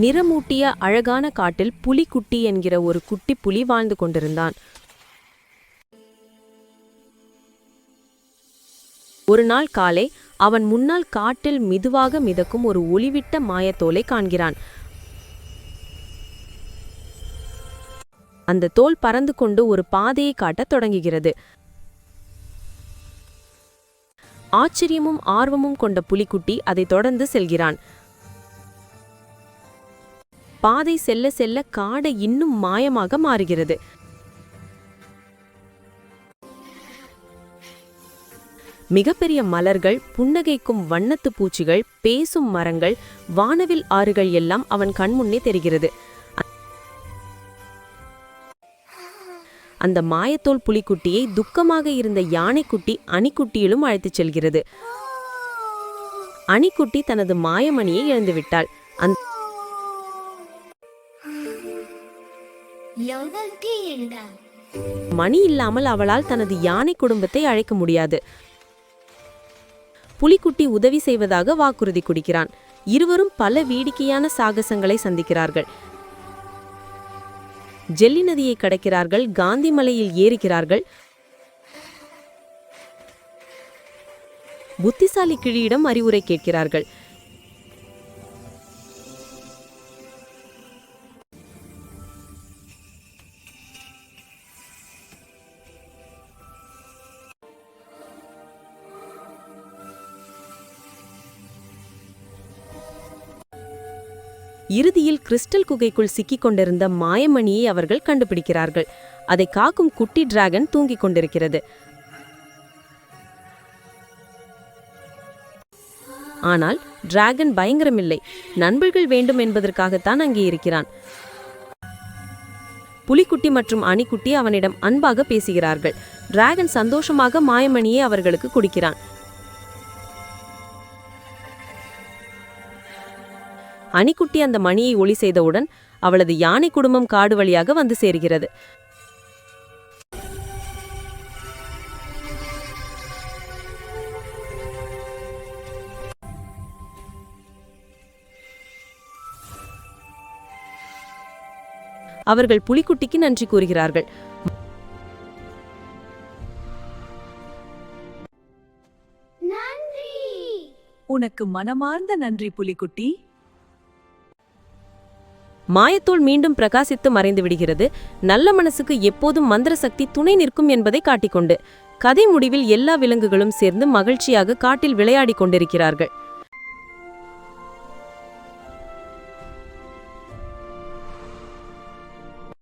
நிறமூட்டிய அழகான காட்டில் புலிக்குட்டி என்கிற ஒரு குட்டி புலி வாழ்ந்து கொண்டிருந்தான். ஒரு நாள் காலை அவன் முன்னால் காட்டில் மெதுவாக மிதக்கும் ஒரு ஒளிவிட்ட மாயத்தோலை காண்கிறான். அந்த தோல் பறந்து கொண்டு ஒரு பாதையை காட்டத் தொடங்குகிறது. ஆச்சரியமும் ஆர்வமும் கொண்ட புலிக்குட்டி அதை தொடர்ந்து செல்கிறான். பாதை செல்ல செல்ல காடு இன்னும் மாயமாக மாறுகிறது. மிகப்பெரிய மலர்கள், புன்னகைக்கும் வண்ணத்து பூச்சிகள், பேசும் மரங்கள், வானவில் ஆறுகள் எல்லாம் அவன் கண்முன்னே தெரிகிறது. அந்த மாயத்தோல் புலிக்குட்டியை துக்கமாக இருந்த யானைக்குட்டி அணிக்குட்டியிலும் அழைத்துச் செல்கிறது. அணிக்குட்டி தனது மாயமணியை இழந்துவிட்டாள். மணி இல்லாமல் அவளால் தனது யானை குடும்பத்தை அழைக்க முடியாது. புலிக்குட்டி உதவி செய்வதாக வாக்குறுதி கொடுக்கிறான். இருவரும் பல வேடிக்கையான சாகசங்களை சந்திக்கிறார்கள். ஜெல்லி நதியை கடக்கிறார்கள், காந்தி மலையில் ஏறுகிறார்கள், புத்திசாலி கிளியிடம் அறிவுரை கேட்கிறார்கள். இறுதியில் கிறிஸ்டல் குகைக்குள் சிக்கிக் கொண்டிருந்த மாயமணியை அவர்கள் கண்டுபிடிக்கிறார்கள். அதை காக்கும் குட்டி டிராகன் தூங்கிக் கொண்டிருக்கிறது. ஆனால் டிராகன் பயங்கரமில்லை. நண்பர்கள் வேண்டும் என்பதற்காகத்தான் அங்கே இருக்கிறான். புலிக்குட்டி மற்றும் அணிக்குட்டி அவனிடம் அன்பாக பேசுகிறார்கள். டிராகன் சந்தோஷமாக மாயமணியை அவர்களுக்கு கொடுக்கிறான். அணிக்குட்டி அந்த மணியை ஒளி செய்தவுடன் அவளது யானை குடும்பம் காடு வழியாக வந்து சேர்கிறது. அவர்கள் புலிக்குட்டிக்கு நன்றி கூறுகிறார்கள். உனக்கு மனமார்ந்த நன்றி புலிக்குட்டி. மாயத்தோல் மீண்டும் பிரகாசித்து மறைந்து விடுகிறது. நல்ல மனசுக்கு எப்போதும் மந்திர சக்தி துணை நிற்கும் என்பதை காட்டிக்கொண்டு கதை முடிவில் எல்லா விலங்குகளும் சேர்ந்து மகிழ்ச்சியாக காட்டில் விளையாடி கொண்டிருக்கிறார்கள்.